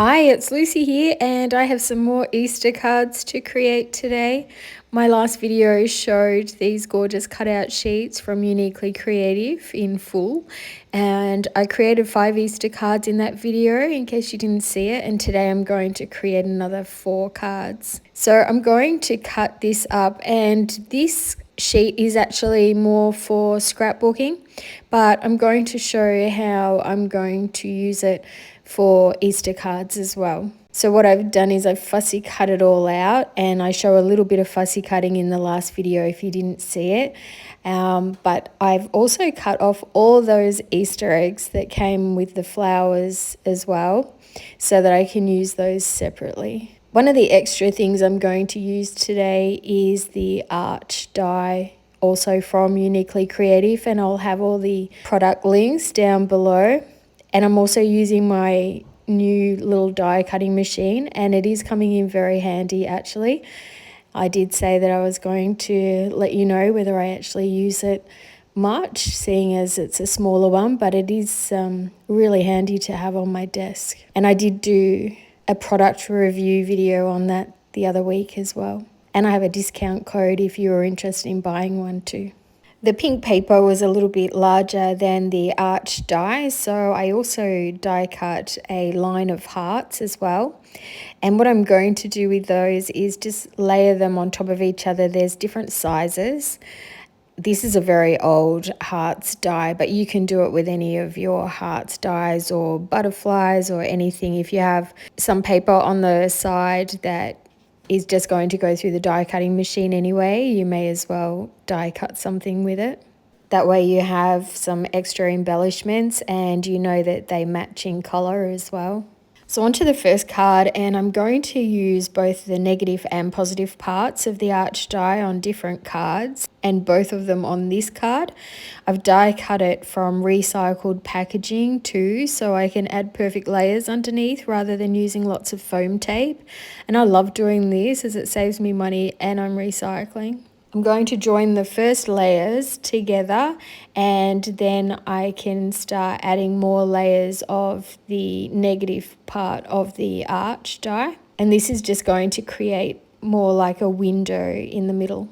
Hi, it's Lucy here, and I have some more Easter cards to create today. My last video showed these gorgeous cutout sheets from Uniquely Creative in full, and I created 5 Easter cards in that video in case you didn't see it, and today I'm going to create another 4 cards. So I'm going to cut this up, and this sheet is actually more for scrapbooking, but I'm going to show how I'm going to use it for Easter cards as well. So what I've done is I've fussy cut it all out, and I show a little bit of fussy cutting in the last video if you didn't see it. But I've also cut off all those Easter eggs that came with the flowers as well, so that I can use those separately. One of the extra things I'm going to use today is the arch die, also from Uniquely Creative, and I'll have all the product links down below. And I'm also using my new little die cutting machine, and it is coming in very handy actually. I did say that I was going to let you know whether I actually use it much, seeing as it's a smaller one, but it is really handy to have on my desk. And I did do a product review video on that the other week as well. And I have a discount code if you are interested in buying one too. The pink paper was a little bit larger than the arch die, so I also die cut a line of hearts as well. And what I'm going to do with those is just layer them on top of each other. There's different sizes. This is a very old hearts die, but you can do it with any of your hearts dies or butterflies or anything. If you have some paper on the side that is just going to go through the die cutting machine anyway, you may as well die cut something with it. That way you have some extra embellishments and you know that they match in color as well. So onto the first card, and I'm going to use both the negative and positive parts of the arch die on different cards, and both of them on this card. I've die cut it from recycled packaging too, so I can add perfect layers underneath rather than using lots of foam tape. And I love doing this as it saves me money and I'm recycling. I'm going to join the first layers together, and then I can start adding more layers of the negative part of the arch die. And this is just going to create more like a window in the middle.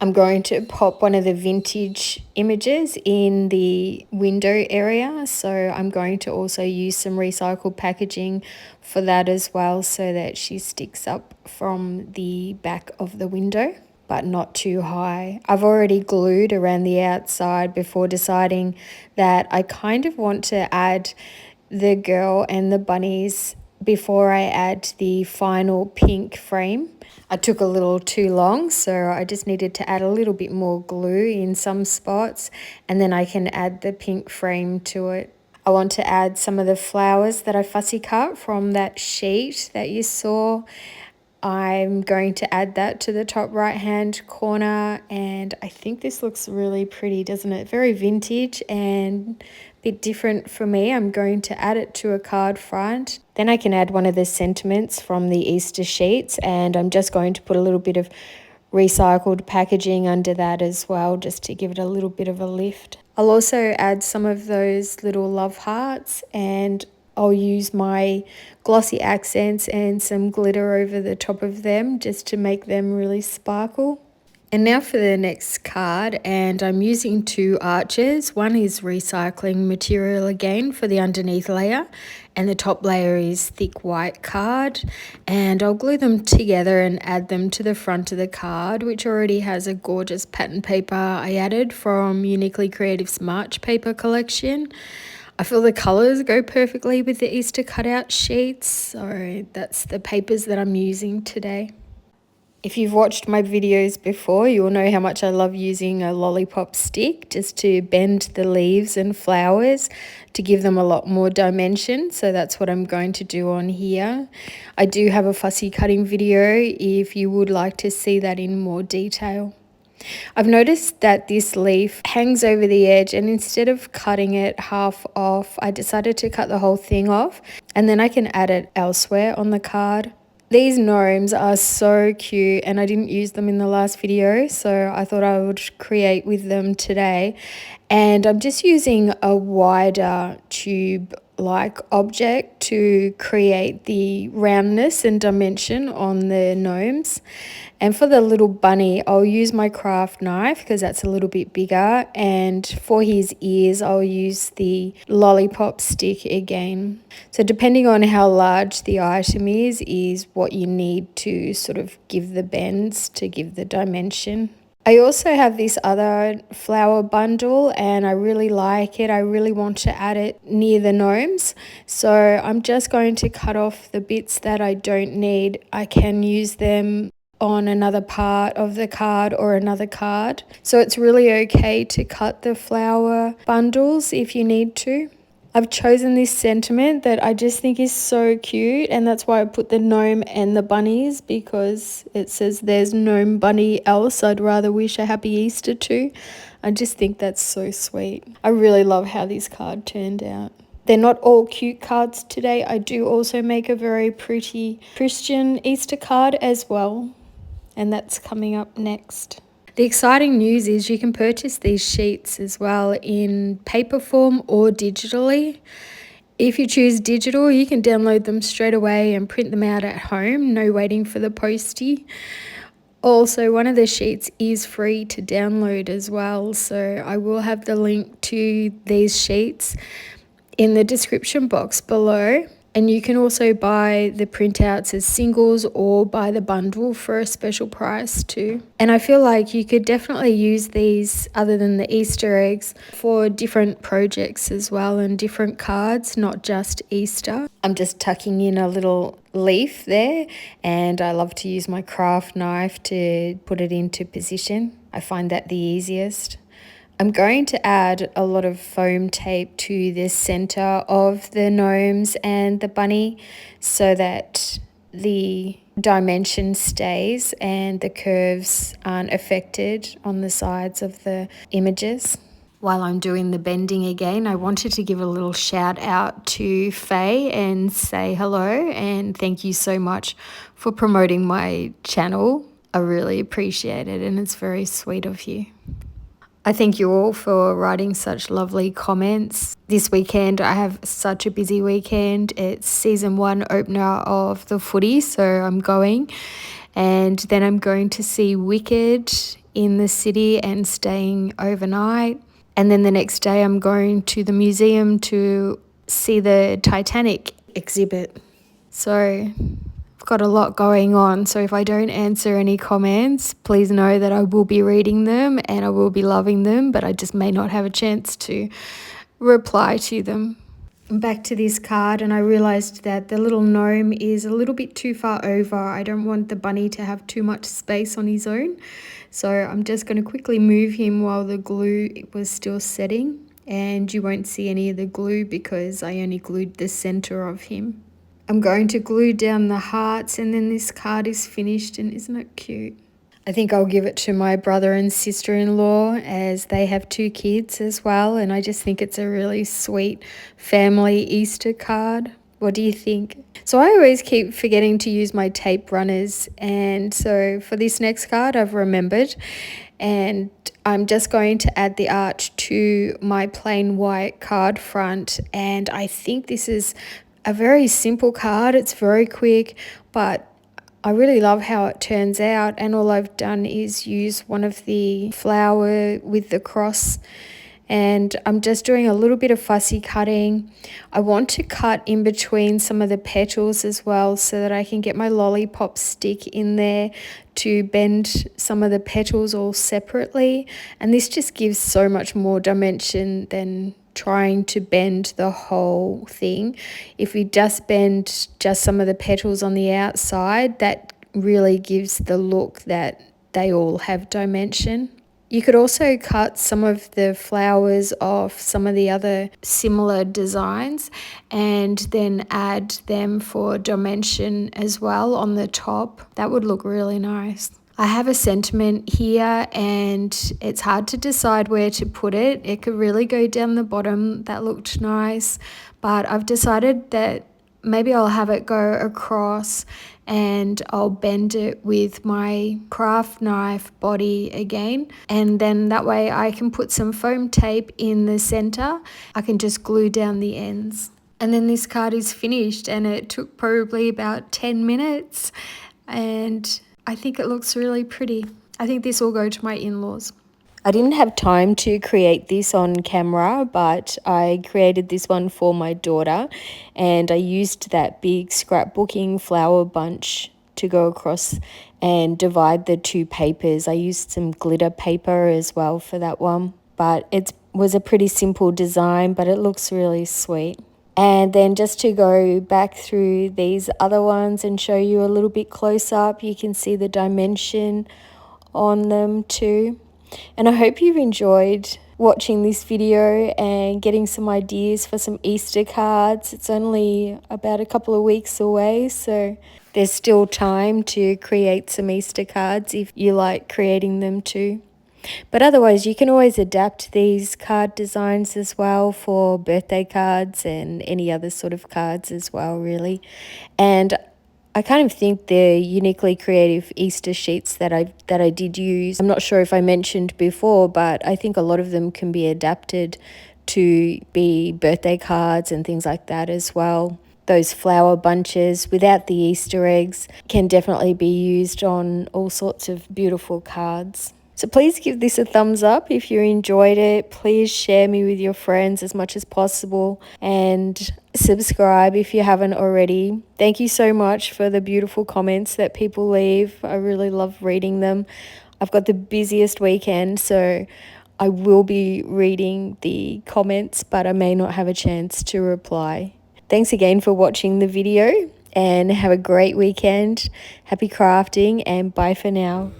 I'm going to pop one of the vintage images in the window area, so I'm going to also use some recycled packaging for that as well, so that she sticks up from the back of the window, but not too high. I've already glued around the outside before deciding that I kind of want to add the girl and the bunnies before I add the final pink frame. I took a little too long, so I just needed to add a little bit more glue in some spots, and then I can add the pink frame to it. I want to add some of the flowers that I fussy cut from that sheet that you saw. I'm going to add that to the top right hand corner, and I think this looks really pretty, doesn't it? Very vintage and a bit different for me. I'm going to add it to a card front. Then I can add one of the sentiments from the Easter sheets, and I'm just going to put a little bit of recycled packaging under that as well, just to give it a little bit of a lift. I'll also add some of those little love hearts, and I'll use my glossy accents and some glitter over the top of them just to make them really sparkle. And now for the next card, and I'm using 2 arches. One is recycling material again for the underneath layer, and the top layer is thick white card, and I'll glue them together and add them to the front of the card, which already has a gorgeous pattern paper I added from Uniquely Creative's March paper collection. I feel the colours go perfectly with the Easter cutout sheets, so that's the papers that I'm using today. If you've watched my videos before, you'll know how much I love using a lollipop stick just to bend the leaves and flowers to give them a lot more dimension. So that's what I'm going to do on here. I do have a fussy cutting video if you would like to see that in more detail. I've noticed that this leaf hangs over the edge, and instead of cutting it half off, I decided to cut the whole thing off, and then I can add it elsewhere on the card. These gnomes are so cute, and I didn't use them in the last video, so I thought I would create with them today. And I'm just using a wider tube like object to create the roundness and dimension on the gnomes. And for the little bunny, I'll use my craft knife because that's a little bit bigger. And for his ears, I'll use the lollipop stick again. So depending on how large the item is what you need to sort of give the bends to give the dimension. I also have this other flower bundle and I really like it. I really want to add it near the gnomes. So I'm just going to cut off the bits that I don't need. I can use them on another part of the card or another card. So it's really okay to cut the flower bundles if you need to. I've chosen this sentiment that I just think is so cute, and that's why I put the gnome and the bunnies, because it says there's gnome bunny else I'd rather wish a happy Easter to. I just think that's so sweet. I really love how this card turned out. They're not all cute cards today. I do also make a very pretty Christian Easter card as well, and that's coming up next. The exciting news is you can purchase these sheets as well in paper form or digitally. If you choose digital, you can download them straight away and print them out at home, no waiting for the postie. Also, one of the sheets is free to download as well, so I will have the link to these sheets in the description box below. And you can also buy the printouts as singles or buy the bundle for a special price too. And I feel like you could definitely use these, other than the Easter eggs, for different projects as well and different cards, not just Easter. I'm just tucking in a little leaf there, and I love to use my craft knife to put it into position. I find that the easiest. I'm going to add a lot of foam tape to the center of the gnomes and the bunny so that the dimension stays and the curves aren't affected on the sides of the images. While I'm doing the bending again, I wanted to give a little shout out to Faye and say hello and thank you so much for promoting my channel. I really appreciate it and it's very sweet of you. I thank you all for writing such lovely comments. This weekend, I have such a busy weekend. It's season 1 opener of the footy, so I'm going. And then I'm going to see Wicked in the city and staying overnight. And then the next day, I'm going to the museum to see the Titanic exhibit. So got a lot going on, so if I don't answer any comments, please know that I will be reading them and I will be loving them, but I just may not have a chance to reply to them. Back to this card, and I realized that the little gnome is a little bit too far over. I don't want the bunny to have too much space on his own, so I'm just going to quickly move him while the glue was still setting, and you won't see any of the glue because I only glued the center of him. I'm going to glue down the hearts and then this card is finished, and isn't it cute? I think I'll give it to my brother and sister-in-law as they have 2 kids as well, and I just think it's a really sweet family Easter card. What do you think? So I always keep forgetting to use my tape runners, and so for this next card I've remembered, and I'm just going to add the arch to my plain white card front, and I think this is a very simple card. It's very quick, but I really love how it turns out, and all I've done is use one of the flower with the cross, and I'm just doing a little bit of fussy cutting. I want to cut in between some of the petals as well so that I can get my lollipop stick in there to bend some of the petals all separately, and this just gives so much more dimension than trying to bend the whole thing. If we just bend just some of the petals on the outside, that really gives the look that they all have dimension. You could also cut some of the flowers off some of the other similar designs and then add them for dimension as well on the top. That would look really nice. I have a sentiment here and it's hard to decide where to put it. It could really go down the bottom. That looked nice, but I've decided that maybe I'll have it go across and I'll bend it with my craft knife body again, and then that way I can put some foam tape in the center. I can just glue down the ends. And then this card is finished, and it took probably about 10 minutes, and I think it looks really pretty. I think this will go to my in-laws. I didn't have time to create this on camera, but I created this one for my daughter, and I used that big scrapbooking flower bunch to go across and divide the two papers. I used some glitter paper as well for that one, but it was a pretty simple design, but it looks really sweet. And then just to go back through these other ones and show you a little bit close up, you can see the dimension on them too. And I hope you've enjoyed watching this video and getting some ideas for some Easter cards. It's only about a couple of weeks away, so there's still time to create some Easter cards if you like creating them too. But otherwise, you can always adapt these card designs as well for birthday cards and any other sort of cards as well, really. And I kind of think the uniquely creative Easter sheets that I did use, I'm not sure if I mentioned before, but I think a lot of them can be adapted to be birthday cards and things like that as well. Those flower bunches without the Easter eggs can definitely be used on all sorts of beautiful cards. So please give this a thumbs up if you enjoyed it. Please share me with your friends as much as possible, and subscribe if you haven't already. Thank you so much for the beautiful comments that people leave. I really love reading them. I've got the busiest weekend, so I will be reading the comments, but I may not have a chance to reply. Thanks again for watching the video, and have a great weekend. Happy crafting, and bye for now.